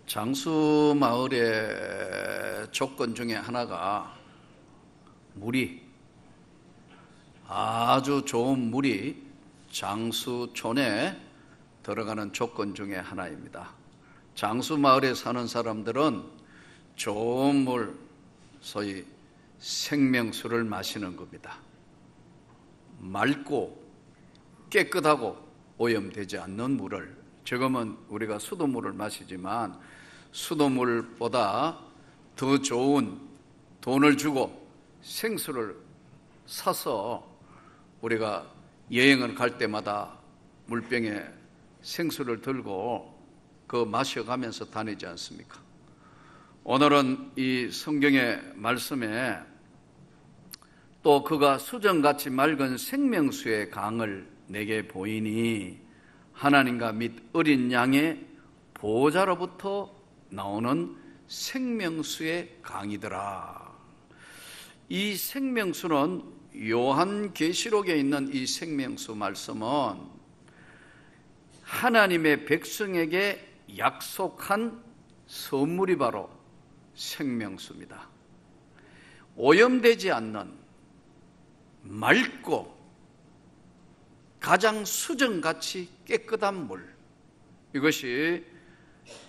장수 마을의 조건 중에 하나가 아주 좋은 물이 장수촌에 들어가는 조건 중에 하나입니다. 장수 마을에 사는 사람들은 좋은 물, 소위 생명수를 마시는 겁니다. 맑고 깨끗하고 오염되지 않는 물을, 지금은 우리가 수돗물을 마시지만 수돗물보다 더 좋은, 돈을 주고 생수를 사서 우리가 여행을 갈 때마다 물병에 생수를 들고 마셔가면서 다니지 않습니까? 오늘은 이 성경의 말씀에 또 그가 수정같이 맑은 생명수의 강을 내게 보이니 하나님과 및 어린 양의 보호자로부터 나오는 생명수의 강이더라. 이 생명수는 요한계시록에 있는 이 생명수 말씀은 하나님의 백성에게 약속한 선물이 바로 생명수입니다. 오염되지 않는 맑고 가장 수정같이 깨끗한 물, 이것이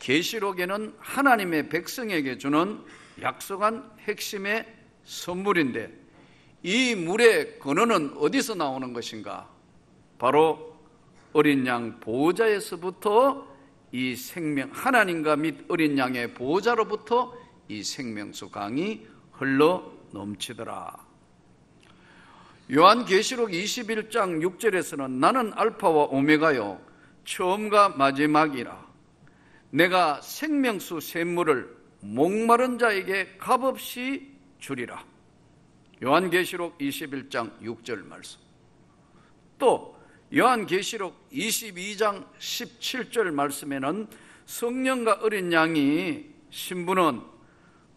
계시록에는 하나님의 백성에게 주는 약속한 핵심의 선물인데, 이 물의 근원은 어디서 나오는 것인가? 바로 어린 양 보호자에서부터 이 생명, 하나님과 및 어린 양의 보호자로부터 이 생명수 강이 흘러 넘치더라. 요한계시록 21장 6절에서는 나는 알파와 오메가요 처음과 마지막이라, 내가 생명수 샘물을 목마른 자에게 값없이 주리라. 요한계시록 21장 6절 말씀. 또 요한계시록 22장 17절 말씀에는 성령과 어린 양이 신부는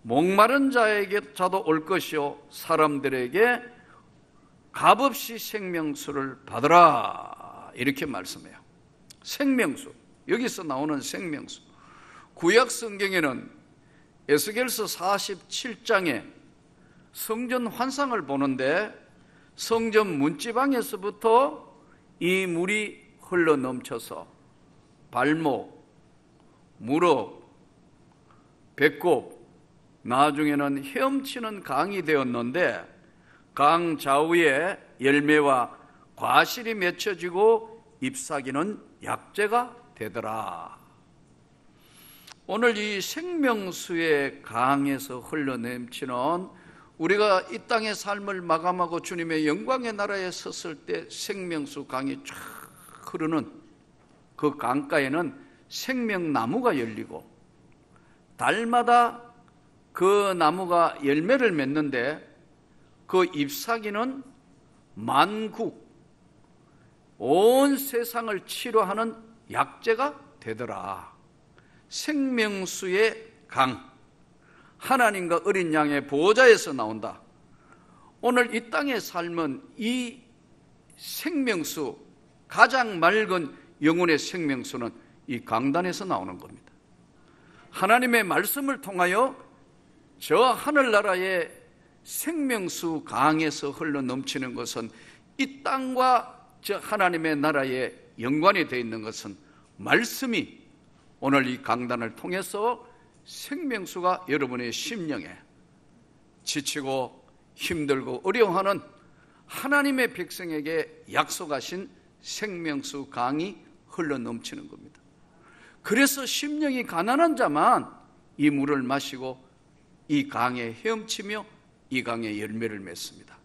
목마른 자도 올 것이요 사람들에게 값없이 생명수를 받으라, 이렇게 말씀해요. 생명수, 여기서 나오는 생명수. 구약 성경에는 에스겔서 47장에 성전 환상을 보는데 성전 문지방에서부터 이 물이 흘러 넘쳐서 발목, 무릎, 배꼽, 나중에는 헤엄치는 강이 되었는데 강 좌우에 열매와 과실이 맺혀지고 잎사귀는 약재가 되더라. 오늘 이 생명수의 강에서 흘러넘치는, 우리가 이 땅의 삶을 마감하고 주님의 영광의 나라에 섰을 때 생명수 강이 쫙 흐르는 그 강가에는 생명나무가 열리고, 달마다 그 나무가 열매를 맺는데 그 잎사귀는 만국, 온 세상을 치료하는 약재가 되더라. 생명수의 강, 하나님과 어린 양의 보호자에서 나온다. 오늘 이 땅의 삶은 이 생명수, 가장 맑은 영혼의 생명수는 이 강단에서 나오는 겁니다. 하나님의 말씀을 통하여 저 하늘나라의 생명수 강에서 흘러 넘치는 것은, 이 땅과 저 하나님의 나라에 연관이 되어 있는 것은 말씀이 오늘 이 강단을 통해서 생명수가 여러분의 심령에 지치고 힘들고 어려워하는 하나님의 백성에게 약속하신 생명수 강이 흘러 넘치는 겁니다. 그래서 심령이 가난한 자만 이 물을 마시고 이 강에 헤엄치며 이 강에 열매를 맺습니다.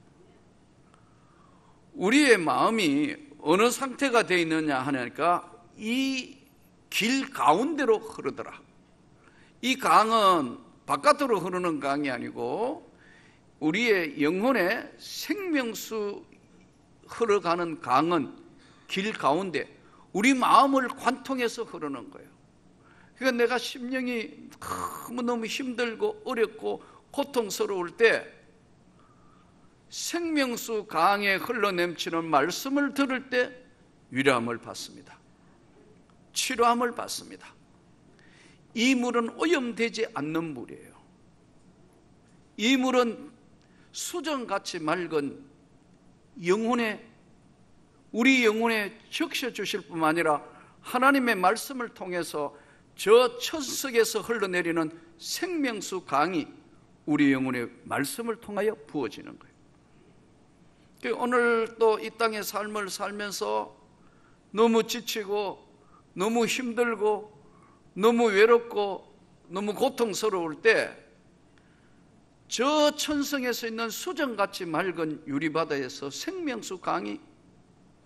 우리의 마음이 어느 상태가 되어 있느냐 하니까 이 길 가운데로 흐르더라. 이 강은 바깥으로 흐르는 강이 아니고 우리의 영혼의 생명수 흘러가는 강은 길 가운데 우리 마음을 관통해서 흐르는 거예요. 그러니까 내가 심령이 너무 힘들고 어렵고 고통스러울 때 생명수 강에 흘러넘치는 말씀을 들을 때 위로함을 받습니다. 치료함을 받습니다. 이 물은 오염되지 않는 물이에요. 이 물은 수정같이 맑은 우리 영혼에 적셔주실 뿐만 아니라 하나님의 말씀을 통해서 저 천석에서 흘러내리는 생명수 강이 우리 영혼의 말씀을 통하여 부어지는 거예요. 오늘 또 이 땅의 삶을 살면서 너무 지치고 너무 힘들고 너무 외롭고 너무 고통스러울 때 저 천성에서 있는 수정같이 맑은 유리바다에서 생명수 강이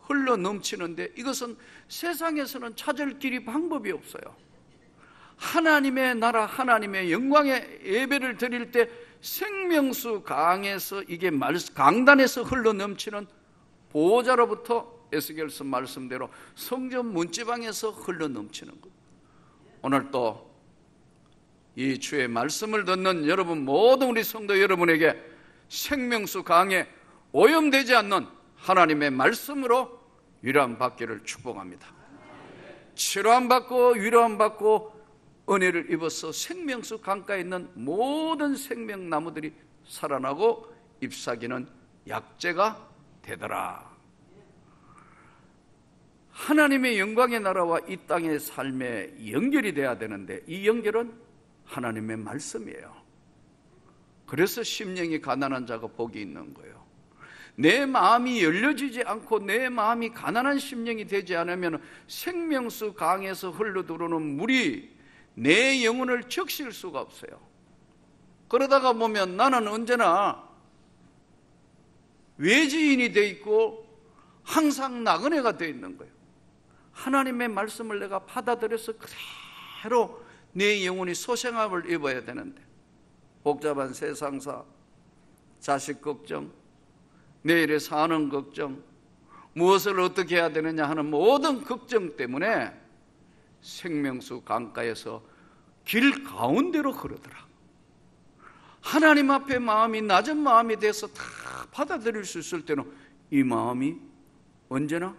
흘러 넘치는데, 이것은 세상에서는 찾을 길이 방법이 없어요. 하나님의 나라, 하나님의 영광의 예배를 드릴 때 생명수 강에서, 이게 강단에서 흘러 넘치는 보호자로부터 에스겔서 말씀대로 성전 문지방에서 흘러 넘치는 것. 오늘 또 이 주의 말씀을 듣는 여러분, 모든 우리 성도 여러분에게 생명수 강에 오염되지 않는 하나님의 말씀으로 위로함 받기를 축복합니다. 치료함 받고 위로함 받고 은혜를 입어서 생명수 강가에 있는 모든 생명나무들이 살아나고 잎사귀는 약재가 되더라. 하나님의 영광의 나라와 이 땅의 삶에 연결이 돼야 되는데, 이 연결은 하나님의 말씀이에요. 그래서 심령이 가난한 자가 복이 있는 거예요. 내 마음이 열려지지 않고 내 마음이 가난한 심령이 되지 않으면 생명수 강에서 흘러들어오는 물이 내 영혼을 적실 수가 없어요. 그러다가 보면 나는 언제나 외지인이 돼 있고 항상 나그네가 돼 있는 거예요. 하나님의 말씀을 내가 받아들여서 그대로 내 영혼이 소생함을 입어야 되는데, 복잡한 세상사, 자식 걱정, 내일의 사는 걱정, 무엇을 어떻게 해야 되느냐 하는 모든 걱정 때문에 생명수 강가에서 길 가운데로 흐르더라. 하나님 앞에 마음이 낮은 마음이 돼서 다 받아들일 수 있을 때는 이 마음이 언제나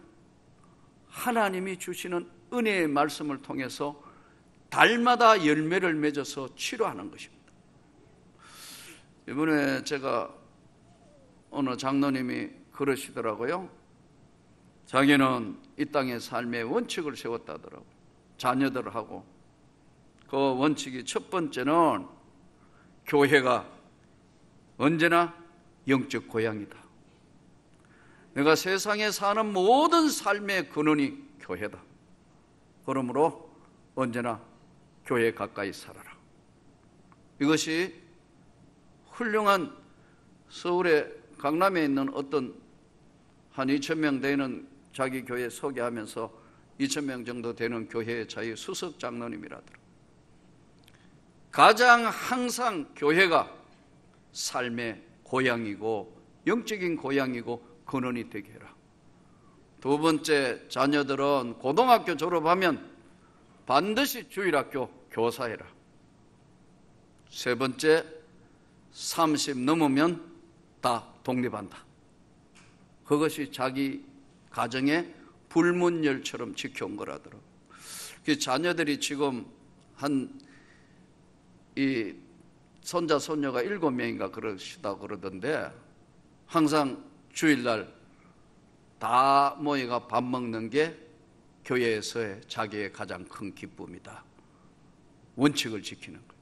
하나님이 주시는 은혜의 말씀을 통해서 달마다 열매를 맺어서 치료하는 것입니다. 이번에 제가 어느 장로님이 그러시더라고요. 자기는 이 땅의 삶의 원칙을 세웠다더라고요. 자녀들하고. 그 원칙이 첫 번째는 교회가 언제나 영적 고향이다. 내가 세상에 사는 모든 삶의 근원이 교회다. 그러므로 언제나 교회에 가까이 살아라. 이것이 훌륭한 서울의 강남에 있는 어떤 한 2,000명 되는 자기 교회 소개하면서 2,000명 정도 되는 교회의 자유 수석 장로님이라더라. 가장 항상 교회가 삶의 고향이고 영적인 고향이고 근원이 되게 해라. 두 번째, 자녀들은 고등학교 졸업하면 반드시 주일학교 교사해라. 세 번째, 30 넘으면 다 독립한다. 그것이 자기 가정의 불문율처럼 지켜온 거라더라고요. 그 자녀들이 지금 이 손자 손녀가 7명인가 그러시다 그러던데, 항상 주일날 다 모여가 밥 먹는 게 교회에서의 자기의 가장 큰 기쁨이다. 원칙을 지키는 거예요.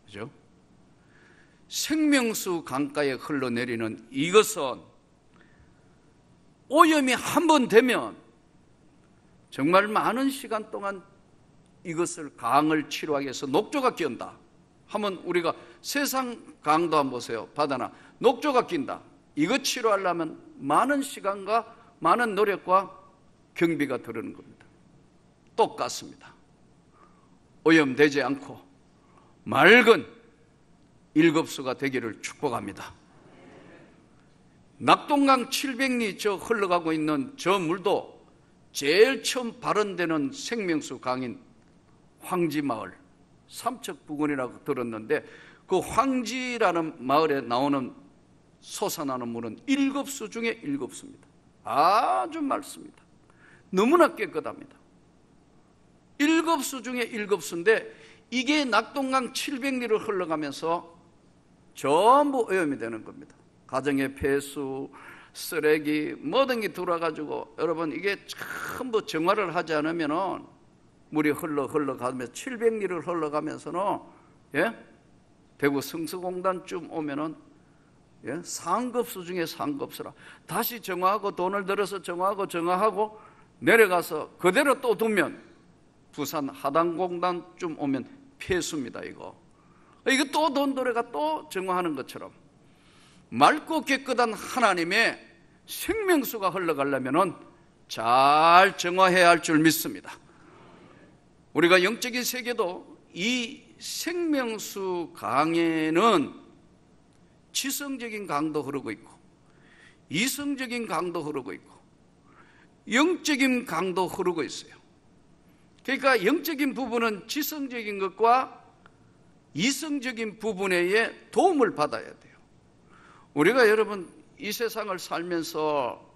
그죠? 생명수 강가에 흘러내리는 이것은 오염이 한 번 되면 정말 많은 시간 동안 이것을 강을 치료하기 위해서 녹조가 끼온다. 한번 우리가 세상 강도 한번 보세요. 바다나 녹조가 낀다. 이거 치료하려면 많은 시간과 많은 노력과 경비가 들어오는 겁니다. 똑같습니다. 오염되지 않고 맑은 일급수가 되기를 축복합니다. 낙동강 700리 저 흘러가고 있는 저 물도 제일 처음 발원되는 생명수 강인 황지마을, 삼척부근이라고 들었는데, 그 황지라는 마을에 나오는 솟아나는 물은 1급수 중에 1급수입니다. 아주 맑습니다. 너무나 깨끗합니다. 1급수 중에 1급수인데 이게 낙동강 700리를 흘러가면서 전부 오염이 되는 겁니다. 가정의 폐수, 쓰레기, 모든 게 들어와가지고 여러분 이게 전부 정화를 하지 않으면은 물이 흘러가면서 700리를 흘러가면서는 대구 성수공단쯤 오면은 상급수 중에 상급수라. 다시 정화하고 돈을 들여서 정화하고 내려가서 그대로 또 두면 부산 하단공단쯤 오면 폐수입니다. 이거 또 돈 들여가 또 정화하는 것처럼 맑고 깨끗한 하나님의 생명수가 흘러가려면은 잘 정화해야 할 줄 믿습니다. 우리가 영적인 세계도 이 생명수 강에는 지성적인 강도 흐르고 있고 이성적인 강도 흐르고 있고 영적인 강도 흐르고 있어요. 그러니까 영적인 부분은 지성적인 것과 이성적인 부분에 도움을 받아야 돼요. 우리가 여러분 이 세상을 살면서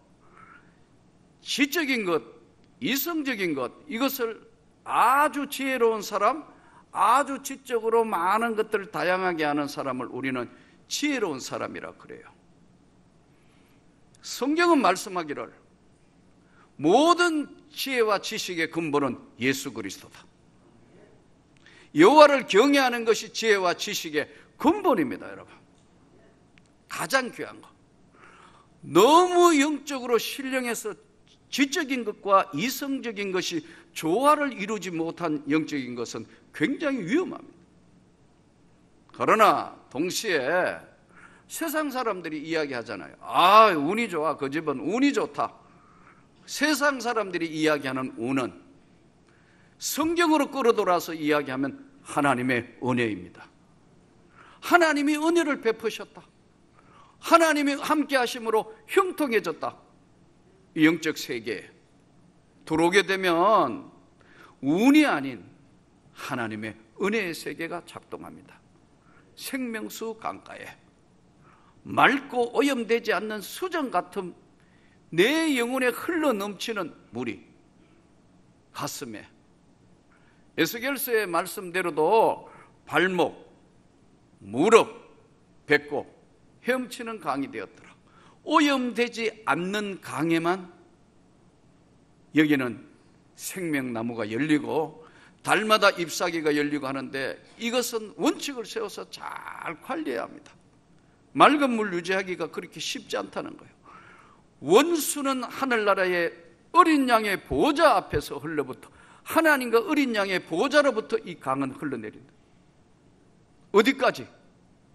지적인 것, 이성적인 것, 이것을 아주 지혜로운 사람, 아주 지적으로 많은 것들을 다양하게 하는 사람을 우리는 지혜로운 사람이라 그래요. 성경은 말씀하기를 모든 지혜와 지식의 근본은 예수 그리스도다. 여호와를 경외하는 것이 지혜와 지식의 근본입니다. 여러분, 가장 귀한 것. 너무 영적으로 신령해서 지적인 것과 이성적인 것이 조화를 이루지 못한 영적인 것은 굉장히 위험합니다. 그러나 동시에 세상 사람들이 이야기하잖아요. 운이 좋아, 그 집은 운이 좋다. 세상 사람들이 이야기하는 운은 성경으로 끌어들어서 이야기하면 하나님의 은혜입니다. 하나님이 은혜를 베푸셨다. 하나님이 함께 하심으로 형통해졌다. 영적 세계에 들어오게 되면 운이 아닌 하나님의 은혜의 세계가 작동합니다. 생명수 강가에 맑고 오염되지 않는 수정 같은 내 영혼에 흘러 넘치는 물이 가슴에 에스겔서의 말씀대로도 발목, 무릎, 배꼽 헤엄치는 강이 되었더라. 오염되지 않는 강에만 여기는 생명나무가 열리고 달마다 잎사귀가 열리고 하는데 이것은 원칙을 세워서 잘 관리해야 합니다. 맑은 물 유지하기가 그렇게 쉽지 않다는 거예요. 원수는 하늘나라의 어린 양의 보좌 앞에서 흘러부터 하나님과 어린 양의 보좌로부터 이 강은 흘러내린다. 어디까지?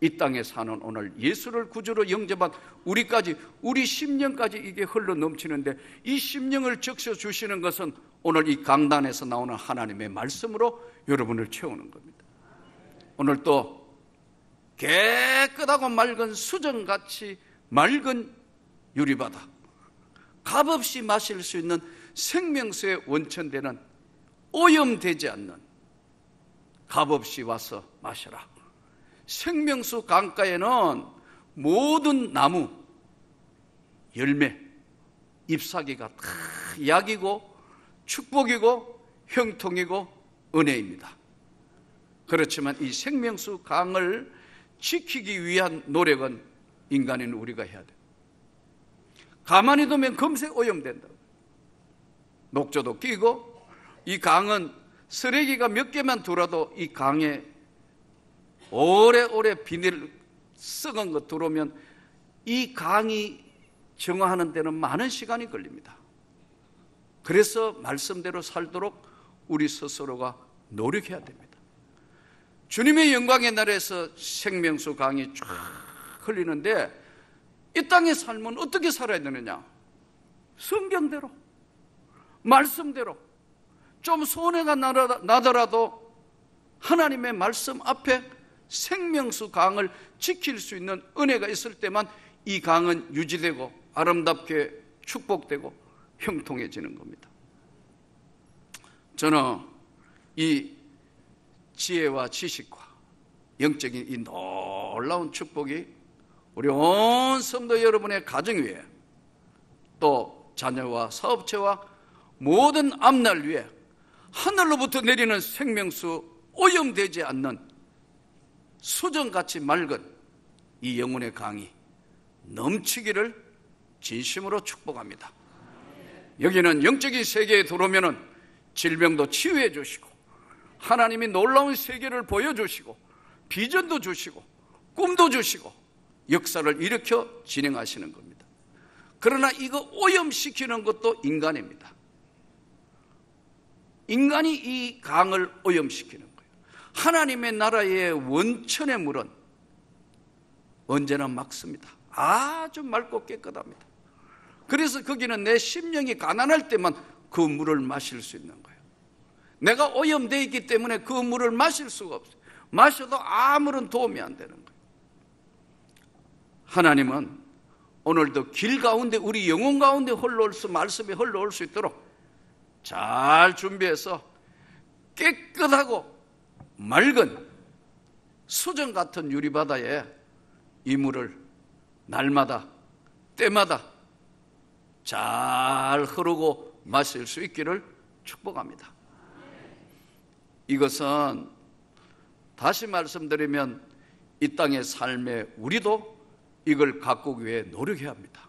이 땅에 사는 오늘 예수를 구주로 영접한 우리까지, 우리 심령까지 이게 흘러 넘치는데 이 심령을 적셔주시는 것은 오늘 이 강단에서 나오는 하나님의 말씀으로 여러분을 채우는 겁니다. 오늘 또 깨끗하고 맑은 수정같이 맑은 유리바다, 값없이 마실 수 있는 생명수의 원천되는 오염되지 않는 값없이 와서 마셔라. 생명수 강가에는 모든 나무, 열매, 잎사귀가 다 약이고 축복이고 형통이고 은혜입니다. 그렇지만 이 생명수 강을 지키기 위한 노력은 인간인 우리가 해야 돼요. 가만히 두면 금세 오염된다. 녹조도 끼고 이 강은 쓰레기가 몇 개만 들어도 이 강에 오래오래 비닐 썩은 것 들어오면 이 강이 정화하는 데는 많은 시간이 걸립니다. 그래서 말씀대로 살도록 우리 스스로가 노력해야 됩니다. 주님의 영광의 날에서 생명수 강이 쫙 흘리는데 이 땅의 삶은 어떻게 살아야 되느냐? 성경대로, 말씀대로. 좀 손해가 나더라도 하나님의 말씀 앞에 생명수 강을 지킬 수 있는 은혜가 있을 때만 이 강은 유지되고 아름답게 축복되고 형통해지는 겁니다. 저는 이 지혜와 지식과 영적인 이 놀라운 축복이 우리 온 성도 여러분의 가정 위에 또 자녀와 사업체와 모든 앞날 위에 하늘로부터 내리는 생명수 오염되지 않는 수정같이 맑은 이 영혼의 강이 넘치기를 진심으로 축복합니다. 여기는 영적인 세계에 들어오면 질병도 치유해 주시고 하나님이 놀라운 세계를 보여주시고 비전도 주시고 꿈도 주시고 역사를 일으켜 진행하시는 겁니다. 그러나 이거 오염시키는 것도 인간입니다. 인간이 이 강을 오염시키는 거예요. 하나님의 나라의 원천의 물은 언제나 맑습니다. 아주 맑고 깨끗합니다. 그래서 거기는 내 심령이 가난할 때만 그 물을 마실 수 있는 거예요. 내가 오염되어 있기 때문에 그 물을 마실 수가 없어요. 마셔도 아무런 도움이 안 되는 거예요. 하나님은 오늘도 길 가운데 우리 영혼 가운데 흘러올 수, 말씀이 흘러올 수 있도록 잘 준비해서 깨끗하고 맑은 수정 같은 유리바다에 이 물을 날마다 때마다 잘 흐르고 마실 수 있기를 축복합니다. 이것은 다시 말씀드리면 이 땅의 삶에 우리도 이걸 가꾸기 위해 노력해야 합니다.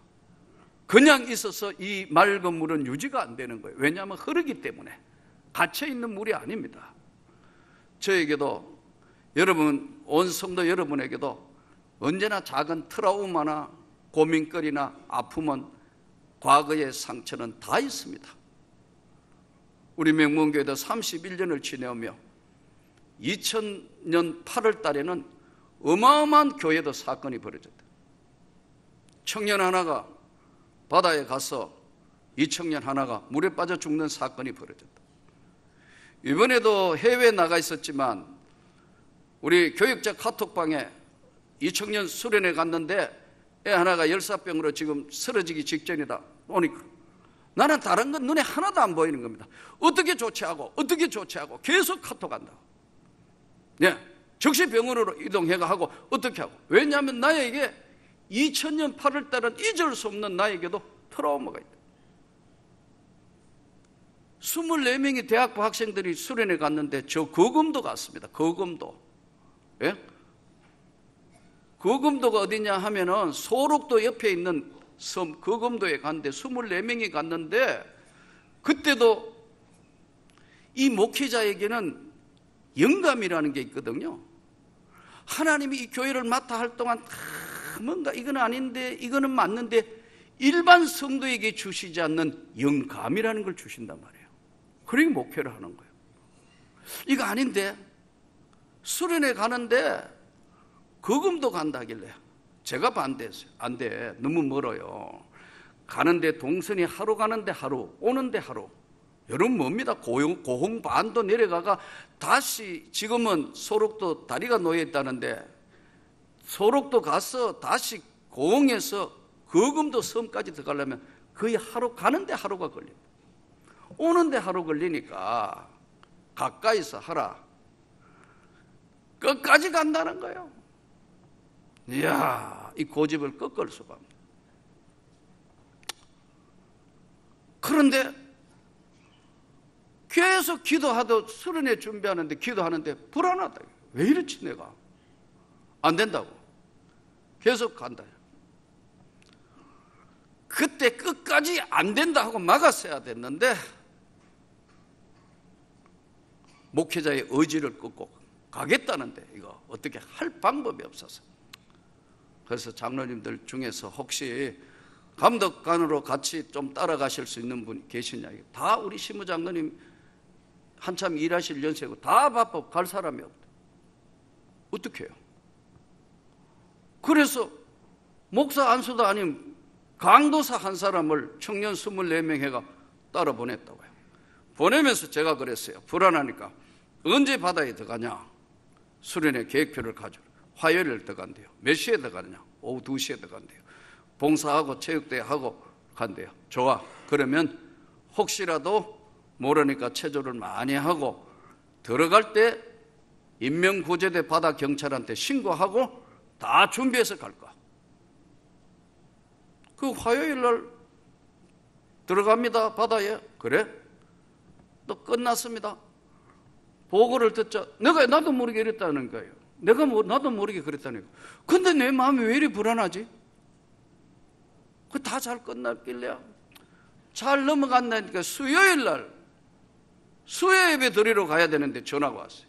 그냥 있어서 이 맑은 물은 유지가 안 되는 거예요. 왜냐하면 흐르기 때문에 갇혀있는 물이 아닙니다. 저에게도 여러분, 온 성도 여러분에게도 언제나 작은 트라우마나 고민거리나 아픔은 과거의 상처는 다 있습니다. 우리 명문교회도 31년을 지내오며 2000년 8월 달에는 어마어마한 교회도 사건이 벌어졌다. 청년 하나가 바다에 가서 이 청년 하나가 물에 빠져 죽는 사건이 벌어졌다. 이번에도 해외에 나가 있었지만 우리 교육자 카톡방에 이 청년 수련회 갔는데 애 하나가 열사병으로 지금 쓰러지기 직전이다 오니까 나는 다른 건 눈에 하나도 안 보이는 겁니다. 어떻게 조치하고 계속 카톡한다. 네, 즉시 병원으로 이동해가고 어떻게 하고. 왜냐하면 나에게 2000년 8월 달은 잊을 수 없는 나에게도 트라우마가 있다. 24명의 대학부 학생들이 수련회 갔는데 저 거금도 갔습니다. 거금도. 예? 거금도가 어디냐 하면은 소록도 옆에 있는 섬 거금도에 갔는데 24명이 갔는데 그때도 이 목회자에게는 영감이라는 게 있거든요. 하나님이 이 교회를 맡아 할 동안 뭔가 이건 아닌데 이거는 맞는데 일반 성도에게 주시지 않는 영감이라는 걸 주신단 말이에요. 그러니 목회를 하는 거예요. 이거 아닌데 수련회 가는데 거금도 간다길래 제가 반대했어요. 안 돼, 너무 멀어요. 가는데 동선이 하루 가는데 하루 오는데 하루. 여러분 뭡니다. 고흥반도 내려가가 다시 지금은 소록도 다리가 놓여있다는데 소록도 가서 다시 고흥에서 거금도 섬까지 들어가려면 거의 하루 가는데 하루가 걸립니다. 오는데 하루 걸리니까 가까이서 하라. 끝까지 간다는 거예요. 이야, 이 고집을 꺾을 수가 없네. 그런데 계속 기도하도 수련회 준비하는데 기도하는데 불안하다. 왜 이렇지 내가? 안 된다고. 계속 간다. 그때 끝까지 안 된다 하고 막았어야 됐는데 목회자의 의지를 꺾고 가겠다는데 이거 어떻게 할 방법이 없어서 그래서 장로님들 중에서 혹시 감독관으로 같이 좀 따라가실 수 있는 분이 계시냐. 다 우리 시무장로님 한참 일하실 연세고 다 바빠 갈 사람이 없다. 어떻게 해요? 그래서 목사 안수도 아닌 강도사 한 사람을 청년 24명 해가 따라 보냈다고요. 보내면서 제가 그랬어요. 불안하니까 언제 바다에 들어가냐. 수련회 계획표를 가져라. 화요일에 들어간대요. 몇 시에 들어가느냐. 오후 2시에 들어간대요. 봉사하고 체육대회하고 간대요. 좋아. 그러면 혹시라도 모르니까 체조를 많이 하고 들어갈 때 인명구조대 바다 경찰한테 신고하고 다 준비해서 갈 거야. 그 화요일 날 들어갑니다. 바다에. 그래? 또 끝났습니다. 보고를 듣자 나도 모르게 이랬다는 거예요. 나도 모르게 그랬다는 거예요. 근데 내 마음이 왜 이리 불안하지? 그 다 잘 끝났길래 잘 넘어간다니까 수요일 날 수요 예배 드리러 가야 되는데 전화가 왔어요.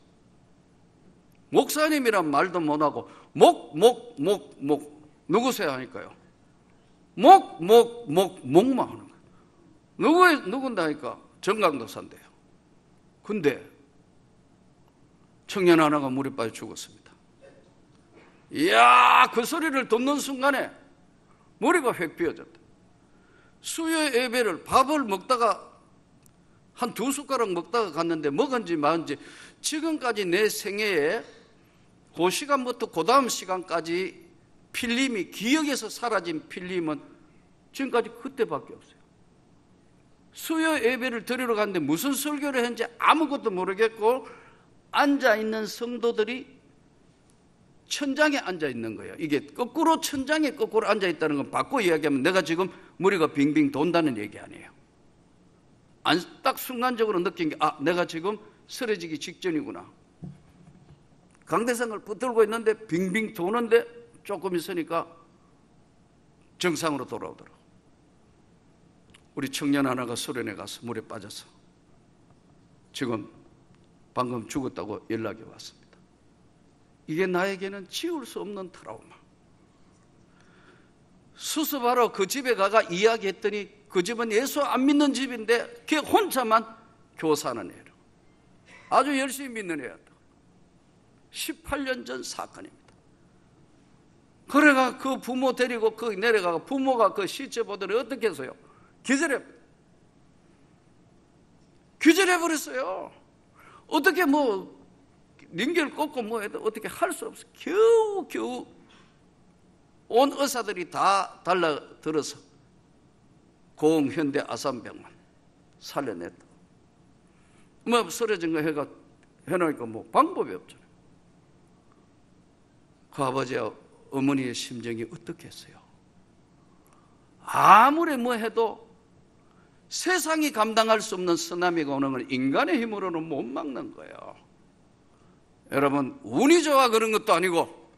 목사님이란 말도 못하고 목 누구세요 하니까요. 목만 하는 거예요. 누군다니까 정강도사인데요. 근데 청년 하나가 물에 빠져 죽었습니다. 이야, 그 소리를 듣는 순간에 머리가 획 비어졌다. 수요 예배를 밥을 먹다가 한 2숟가락 먹다가 갔는데 먹은지 마은지 지금까지 내 생애에 그 시간부터 그 다음 시간까지 필름이 기억에서 사라진 필름은 지금까지 그때밖에 없어요. 수요 예배를 드리러 갔는데 무슨 설교를 했는지 아무것도 모르겠고 앉아있는 성도들이 천장에 앉아있는 거예요. 이게 천장에 거꾸로 앉아있다는 건 바꿔 이야기하면 내가 지금 머리가 빙빙 돈다는 얘기 아니에요. 딱 순간적으로 느낀 게 내가 지금 쓰러지기 직전이구나. 강대상을 붙들고 있는데 빙빙 도는데 조금 있으니까 정상으로 돌아오더라고. 우리 청년 하나가 수련회 가서 물에 빠져서 지금 방금 죽었다고 연락이 왔습니다. 이게 나에게는 지울 수 없는 트라우마. 수습하러 그 집에 가가 이야기했더니 그 집은 예수 안 믿는 집인데 걔 혼자만 교사하는 애로 아주 열심히 믿는 애였다. 18년 전 사건입니다. 그래가 그 부모 데리고 거기 내려가고 부모가 그 시체 보더니 어떻게 해서요? 기절해버렸어요. 어떻게 링겔 꽂고 해도 어떻게 할 수 없어. 겨우 온 의사들이 다 달라들어서 고흥현대 아산병원 살려냈다. 쓰러진 거 해놓으니까 방법이 없잖아요. 그 아버지와 어머니의 심정이 어떻겠어요? 아무리 해도 세상이 감당할 수 없는 쓰나미가 오는 걸 인간의 힘으로는 못 막는 거예요. 여러분, 운이 좋아 그런 것도 아니고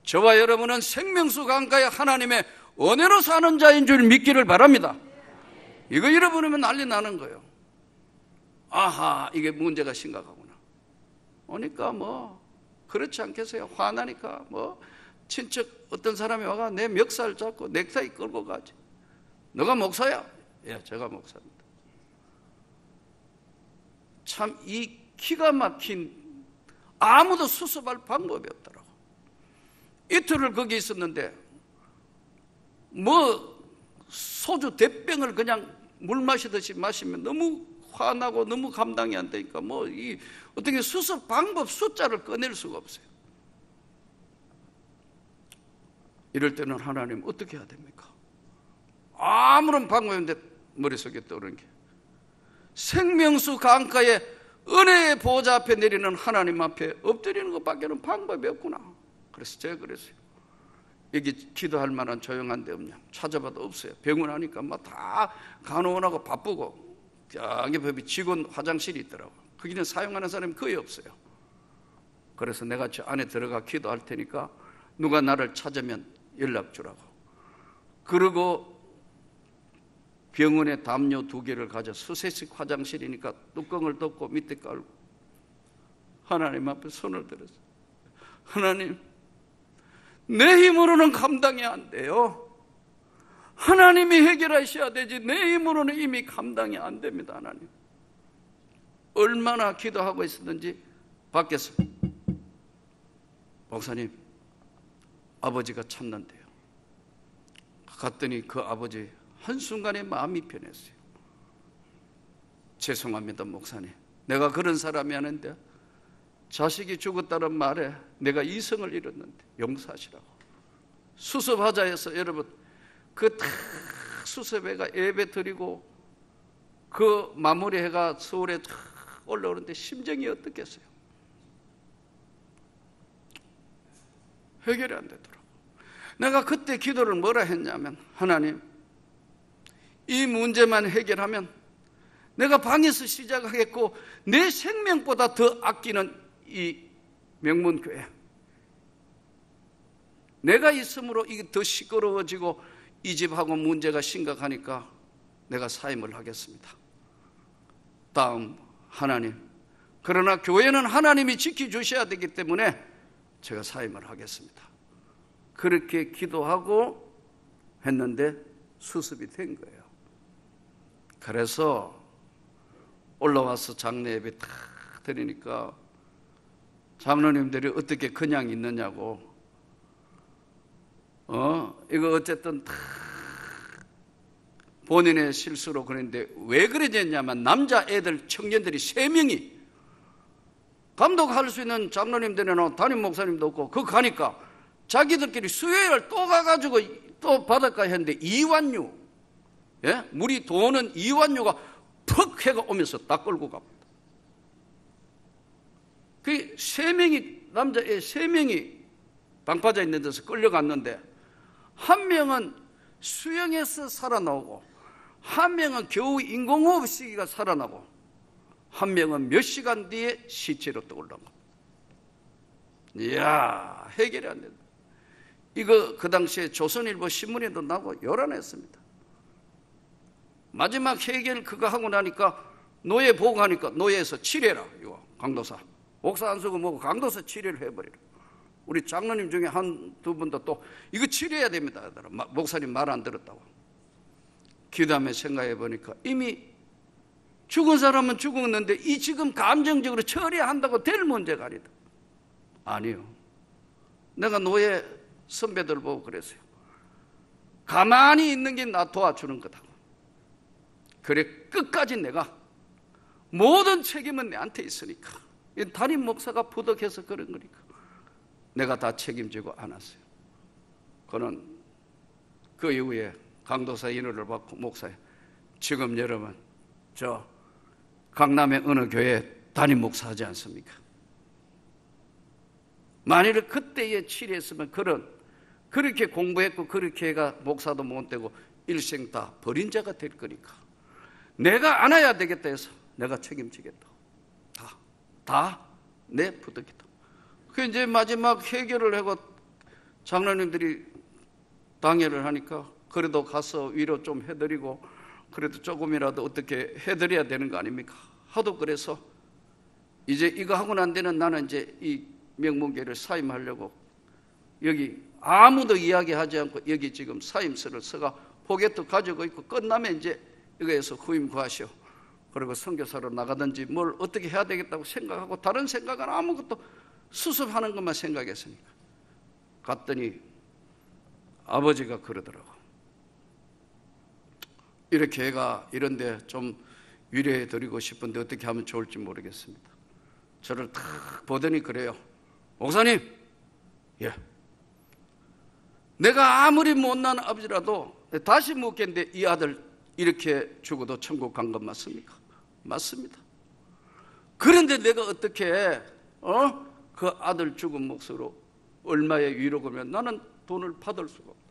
저와 여러분은 생명수 강가의 하나님의 은혜로 사는 자인 줄 믿기를 바랍니다. 이거 잃어버리면 난리 나는 거예요. 아하, 이게 문제가 심각하구나. 오니까 그렇지 않겠어요? 화나니까 친척 어떤 사람이 와가 내 멱살 잡고 넥타이 끌고 가지. 너가 목사야? 예, 제가 목사입니다. 참 이 기가 막힌 아무도 수습할 방법이 없더라고. 이틀을 거기 있었는데 소주 대병을 그냥 물 마시듯이 마시면 너무 화나고 너무 감당이 안 되니까 어떻게 수습 방법 숫자를 꺼낼 수가 없어요. 이럴 때는 하나님 어떻게 해야 됩니까? 아무런 방법이 없는데 머릿속에 떠오르는 게 생명수 강가에 은혜의 보좌 앞에 내리는 하나님 앞에 엎드리는 것밖에는 방법이 없구나. 그래서 제가 그랬어요. 여기 기도할 만한 조용한 데 없냐? 찾아봐도 없어요. 병원 하니까 다 간호원하고 바쁘고 저기 법이 직원 화장실이 있더라고. 거기는 사용하는 사람이 거의 없어요. 그래서 내가 저 안에 들어가 기도할 테니까 누가 나를 찾으면 연락 주라고. 그리고 병원에 담요 2개를 가져 수세식 화장실이니까 뚜껑을 덮고 밑에 깔고 하나님 앞에 손을 들었어요. 하나님, 내 힘으로는 감당이 안 돼요. 하나님이 해결하셔야 되지 내 힘으로는 이미 감당이 안 됩니다. 하나님. 얼마나 기도하고 있었는지 밖에서 목사님, 아버지가 찾는데요. 갔더니 그 아버지 한순간에 마음이 변했어요. 죄송합니다, 목사님. 내가 그런 사람이 아닌데 자식이 죽었다는 말에 내가 이성을 잃었는데 용서하시라고. 수습하자 해서 여러분 그 다 수습회가 예배 드리고 그 마무리해가 서울에 다 올라오는데 심정이 어떻겠어요? 해결이 안 되더라고. 내가 그때 기도를 뭐라 했냐면 하나님, 이 문제만 해결하면 내가 방에서 시작하겠고 내 생명보다 더 아끼는 이 명문교회, 내가 있으므로 이게 더 시끄러워지고 이 집하고 문제가 심각하니까 내가 사임을 하겠습니다. 다음, 하나님, 그러나 교회는 하나님이 지켜주셔야 되기 때문에 제가 사임을 하겠습니다. 그렇게 기도하고 했는데 수습이 된 거예요. 그래서 올라와서 장례 예배 딱 드리니까 장로님들이 어떻게 그냥 있느냐고, 이거 어쨌든 다 본인의 실수로 그랬는데 왜 그러냐면 남자애들 청년들이 3명이 감독할 수 있는 장로님들이나 담임 목사님도 없고 그거 가니까 자기들끼리 수요일 또 가가지고 또 바닷가에 했는데 이완류, 예? 물이 도는 이완류가 퍽 해가 오면서 딱 끌고 갑니다. 그 3명이, 남자애 3명이 방파제 있는 데서 끌려갔는데 한 명은 수영해서 살아나오고 한 명은 겨우 인공호흡 시기가 살아나고 한 명은 몇 시간 뒤에 시체로 떠올라온 겁니다. 이야, 해결이 안 된다. 이거 그 당시에 조선일보 신문에도 나고 요란했습니다. 마지막 해결 그거 하고 나니까 노예 보고하니까 노예에서 치료해라. 이거 강도사 목사 안 쓰고 뭐고 강도사 치료를 해버리라. 우리 장로님 중에 한두 분도 또 이거 치료해야 됩니다. 목사님 말 안 들었다고. 기도하며 생각해 보니까 이미 죽은 사람은 죽었는데 이 지금 감정적으로 처리한다고 될 문제가 아니다. 아니요. 내가 노예 선배들 보고 그랬어요. 가만히 있는 게 나 도와주는 거다. 그래 끝까지 내가 모든 책임은 내한테 있으니까. 담임 목사가 부덕해서 그런 거니까 내가 다 책임지고 안았어요. 그는 그 이후에 강도사 인호를 받고 목사에 지금 여러분 저 강남의 어느 교회 담임 목사 하지 않습니까? 만일 그때에 치료했으면 그렇게 공부했고 그렇게 해가 목사도 못 되고 일생 다 버린 자가 될 거니까 내가 안아야 되겠다 해서 내가 책임지겠다. 다 내 부탁이다. 그 이제 마지막 해결을 하고 장로님들이 당회를 하니까 그래도 가서 위로 좀 해드리고 그래도 조금이라도 어떻게 해드려야 되는 거 아닙니까? 하도 그래서 이제 이거 하고 난 데는 나는 이제 이 명문교회를 사임하려고 여기 아무도 이야기하지 않고 여기 지금 사임서를 써가 포개도 가지고 있고 끝나면 이제 이거에서 후임 구하시오. 그리고 선교사로 나가든지 뭘 어떻게 해야 되겠다고 생각하고 다른 생각은 아무것도 수습하는 것만 생각했으니까 갔더니 아버지가 그러더라고. 이렇게 애가 이런데 좀 위로해 드리고 싶은데 어떻게 하면 좋을지 모르겠습니다. 저를 탁 보더니 그래요. 목사님, 예, 내가 아무리 못난 아버지라도 다시 묻겠는데 이 아들 이렇게 죽어도 천국 간 건 맞습니까? 맞습니다. 그런데 내가 어떻게 그 아들 죽은 몫으로 얼마의 위로금이면 나는 돈을 받을 수가 없다.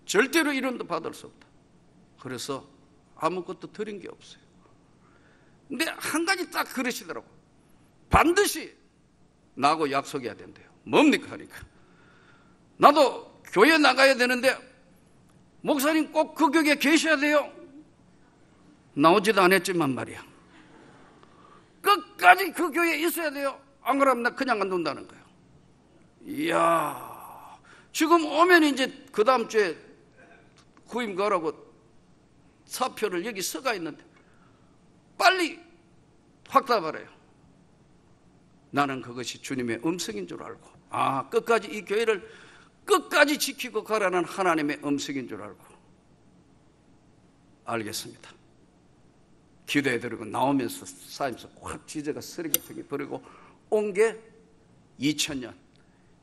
절대로 이런 돈 받을 수 없다. 그래서 아무것도 드린 게 없어요. 근데 한 가지 딱 그러시더라고. 반드시 나하고 약속해야 된대요. 뭡니까 하니까 나도 교회 나가야 되는데 목사님 꼭 그 교회에 계셔야 돼요. 나오지도 않았지만 말이야. 끝까지 그 교회에 있어야 돼요. 안 그러면 나 그냥 안 둔다는 거예요. 이야, 지금 오면 이제 그 다음 주에 후임 가라고 사표를 여기 써가 있는데 빨리 확답하래요. 나는 그것이 주님의 음성인 줄 알고, 끝까지 이 교회를 끝까지 지키고 가라는 하나님의 음성인 줄 알고, 알겠습니다. 기도해드리고 나오면서 사임서 확 지저가 쓰레기통에 버리고 온 게 2000년,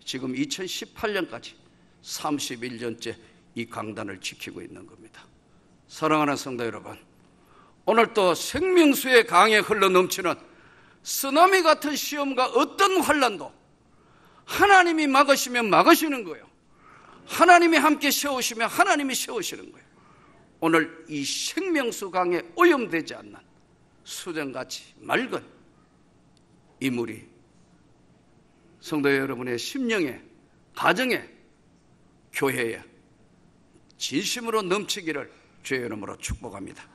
지금 2018년까지 31년째 이 강단을 지키고 있는 겁니다. 사랑하는 성도 여러분, 오늘 또 생명수의 강에 흘러넘치는 쓰나미 같은 시험과 어떤 환난도 하나님이 막으시면 막으시는 거예요. 하나님이 함께 세우시면 하나님이 세우시는 거예요. 오늘 이 생명수 강에 오염되지 않는 수정같이 맑은 이 물이 성도 여러분의 심령에, 가정에, 교회에 진심으로 넘치기를 주의 이름으로 축복합니다.